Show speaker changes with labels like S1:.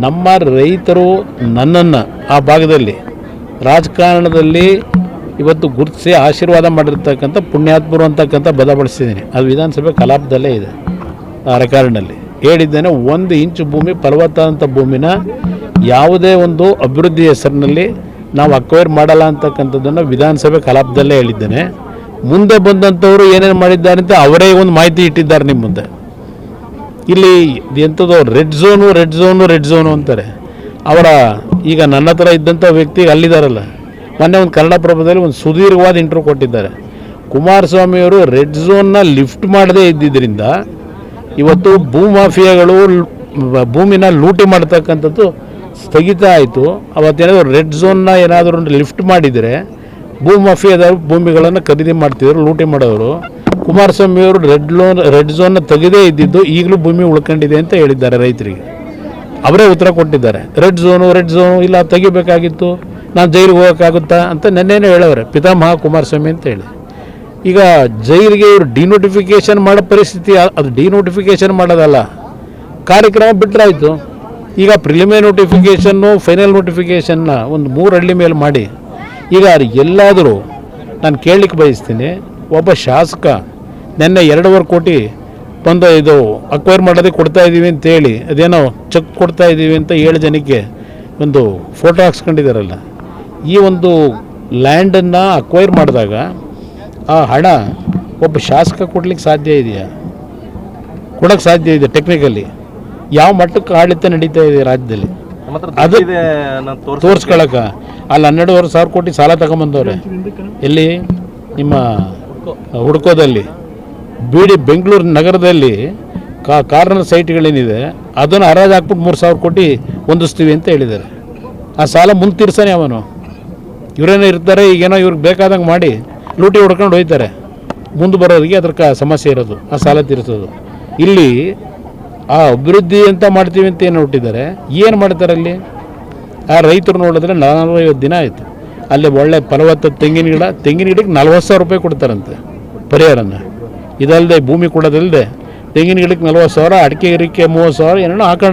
S1: ನಮ್ಮ ರೈತರು ನನ್ನನ್ನು ಆ ಭಾಗದಲ್ಲಿ ರಾಜಕಾರಣದಲ್ಲಿ ಇವತ್ತು ಗುರುತಿಸಿ ಆಶೀರ್ವಾದ ಮಾಡಿರ್ತಕ್ಕಂಥ ಪುಣ್ಯಾತ್ಮರು ಅಂತಕ್ಕಂಥ ಬದಲಾಯಿಸಿದ್ದೀನಿ. ಅದು ವಿಧಾನಸಭೆ ಕಲಾಪದಲ್ಲೇ ಇದೆ. ಆ ರೆಕಾರ್ಡ್ನಲ್ಲಿ ಹೇಳಿದ್ದೇನೆ, 1 ಇಂಚು ಭೂಮಿ ಫಲವತ್ತಾದಂಥ ಭೂಮಿನ ಯಾವುದೇ ಒಂದು ಅಭಿವೃದ್ಧಿ ಹೆಸರಿನಲ್ಲಿ ನಾವು ಅಕ್ವೈರ್ ಮಾಡಲ್ಲ ಅಂತಕ್ಕಂಥದ್ದನ್ನು ವಿಧಾನಸಭೆ ಕಲಾಪದಲ್ಲೇ ಹೇಳಿದ್ದೇನೆ. ಮುಂದೆ ಬಂದಂಥವರು ಏನೇನು ಮಾಡಿದ್ದಾರೆ ಅಂತ ಅವರೇ ಒಂದು ಮಾಹಿತಿ ಇಟ್ಟಿದ್ದಾರೆ ನಿಮ್ಮ ಮುಂದೆ. ಇಲ್ಲಿ ಎಂಥದ್ದು ರೆಡ್ ಝೋನು ಅಂತಾರೆ. ಅವರ ಈಗ ನನ್ನ ಹತ್ರ ಇದ್ದಂಥ ವ್ಯಕ್ತಿ ಅಲ್ಲಿದ್ದಾರಲ್ಲ, ಮೊನ್ನೆ ಒಂದು ಕನ್ನಡಪ್ರಭದಲ್ಲಿ ಒಂದು ಸುದೀರ್ಘವಾದ ಇಂಟರ್ವ್ಯೂ ಕೊಟ್ಟಿದ್ದಾರೆ. ಕುಮಾರಸ್ವಾಮಿಯವರು ರೆಡ್ ಝೋನ್ನ ಲಿಫ್ಟ್ ಮಾಡದೇ ಇದ್ದಿದ್ದರಿಂದ ಇವತ್ತು ಭೂಮಾಫಿಯಾಗಳು ಭೂಮಿನ ಲೂಟಿ ಮಾಡ್ತಕ್ಕಂಥದ್ದು ಸ್ಥಗಿತ ಆಯಿತು. ಅವತ್ತೇನಾದರೂ ರೆಡ್ ಝೋನ್ನ ಏನಾದರೂ ಲಿಫ್ಟ್ ಮಾಡಿದರೆ ಭೂಮಾಫಿಯಾದವರು ಭೂಮಿಗಳನ್ನು ಖರೀದಿ ಮಾಡ್ತಿದ್ರು, ಲೂಟಿ ಮಾಡೋರು. ಕುಮಾರಸ್ವಾಮಿಯವರು ರೆಡ್ ಝೋನ್ನ ತೆಗೆದೇ ಇದ್ದಿದ್ದು ಈಗಲೂ ಭೂಮಿ ಉಳ್ಕೊಂಡಿದೆ ಅಂತ ಹೇಳಿದ್ದಾರೆ ರೈತರಿಗೆ. ಅವರೇ ಉತ್ತರ ಕೊಟ್ಟಿದ್ದಾರೆ. ರೆಡ್ ಝೋನು ಇಲ್ಲ ತೆಗಿಬೇಕಾಗಿತ್ತು, ನಾನು ಜೈಲಿಗೆ ಹೋಗೋಕ್ಕಾಗುತ್ತಾ ಅಂತ ನೆನ್ನೆನೇ ಹೇಳೋರೆ ಪಿತಾಮಹ ಕುಮಾರಸ್ವಾಮಿ ಅಂತ ಹೇಳಿ. ಈಗ ಜೈಲಿಗೆ ಇವರು ಡಿನೋಟಿಫಿಕೇಷನ್ ಮಾಡೋ ಪರಿಸ್ಥಿತಿ, ಅದು ಡಿನೋಟಿಫಿಕೇಷನ್ ಮಾಡೋದಲ್ಲ, ಕಾರ್ಯಕ್ರಮ ಬಿಟ್ಟರಾಯಿತು. ಈಗ ಪ್ರಿಲಿಮಿನರಿ ನೋಟಿಫಿಕೇಷನ್ನು ಫೈನಲ್ ನೋಟಿಫಿಕೇಷನ್ನ ಒಂದು 3 ಹಳ್ಳಿ ಮೇಲೆ ಮಾಡಿ. ಈಗ ಎಲ್ಲಾದರೂ ನಾನು ಕೇಳಲಿಕ್ಕೆ ಬಯಸ್ತೀನಿ, ಒಬ್ಬ ಶಾಸಕ ನೆನ್ನೆ 2.5 ಕೋಟಿ ಬಂದು ಇದು ಅಕ್ವೈರ್ ಮಾಡೋದಕ್ಕೆ ಕೊಡ್ತಾಯಿದ್ದೀವಿ ಅಂತೇಳಿ ಅದೇನೋ ಚೆಕ್ ಕೊಡ್ತಾಯಿದ್ದೀವಿ ಅಂತ 7 ಜನಕ್ಕೆ ಒಂದು ಫೋಟೋ ಹಾಕ್ಸ್ಕೊಂಡಿದ್ದಾರಲ್ಲ. ಈ ಒಂದು ಲ್ಯಾಂಡನ್ನು ಅಕ್ವೈರ್ ಮಾಡಿದಾಗ ಆ ಹಣ ಒಬ್ಬ ಶಾಸಕ ಕೊಡ್ಲಿಕ್ಕೆ ಸಾಧ್ಯ ಇದೆಯಾ? ಕೊಡೋಕ್ಕೆ ಸಾಧ್ಯ ಇದೆ ಟೆಕ್ನಿಕಲಿ? ಯಾವ ಮಟ್ಟಕ್ಕೆ ಆಡಳಿತ ನಡೀತಾ ಇದೆ ರಾಜ್ಯದಲ್ಲಿ ಅದು ತೋರಿಸ್ಕೊಳಕ? ಅಲ್ಲಿ 12,500 ಕೋಟಿ ಸಾಲ ತಗೊಂಬಂದವ್ರೆ. ಎಲ್ಲಿ? ನಿಮ್ಮ ಹುಡ್ಕೋದಲ್ಲಿ ಬೆಂಗಳೂರು ನಗರದಲ್ಲಿ ಕಾರ್ನರ್ ಸೈಟ್ಗಳೇನಿದೆ ಅದನ್ನು ಹರಾಜು ಹಾಕ್ಬಿಟ್ಟು 3,000 ಕೋಟಿ ಹೊಂದಿಸ್ತೀವಿ ಅಂತ ಹೇಳಿದ್ದಾರೆ. ಆ ಸಾಲ ಮುಂದೆ ತೀರ್ಸಾನೆ ಅವನು. ಇವರೇನೋ ಇರ್ತಾರೆ, ಈಗೇನೋ ಇವ್ರಿಗೆ ಬೇಕಾದಂಗೆ ಮಾಡಿ ಲೂಟಿ ಹೊಡ್ಕೊಂಡು ಹೋಗ್ತಾರೆ. ಮುಂದೆ ಬರೋರಿಗೆ ಅದ್ರ ಸಮಸ್ಯೆ ಇರೋದು ಆ ಸಾಲ ತೀರಿಸೋದು. ಇಲ್ಲಿ ಆ ಅಭಿವೃದ್ಧಿ ಅಂತ ಮಾಡ್ತೀವಿ ಅಂತ ಏನು ಹೊಟ್ಟಿದ್ದಾರೆ, ಏನು ಮಾಡ್ತಾರೆ ಅಲ್ಲಿ? ಆ ರೈತರು ನೋಡಿದ್ರೆ 45 ದಿನ ಆಯಿತು. ಅಲ್ಲಿ ಒಳ್ಳೆ ಫಲವತ್ತ ತೆಂಗಿನ ಗಿಡಕ್ಕೆ 40,000 ರೂಪಾಯಿ ಕೊಡ್ತಾರಂತೆ ಪರಿಹಾರನ. ಇದಲ್ಲದೆ ಭೂಮಿ ಕೊಡೋದಲ್ಲದೆ ತೆಂಗಿನ ಗಿಡಕ್ಕೆ 40,000, ಅಡಿಕೆ ಗಿಡಕ್ಕೆ 30,000 ಏನೇನೋ ಹಾಕೊಂಡು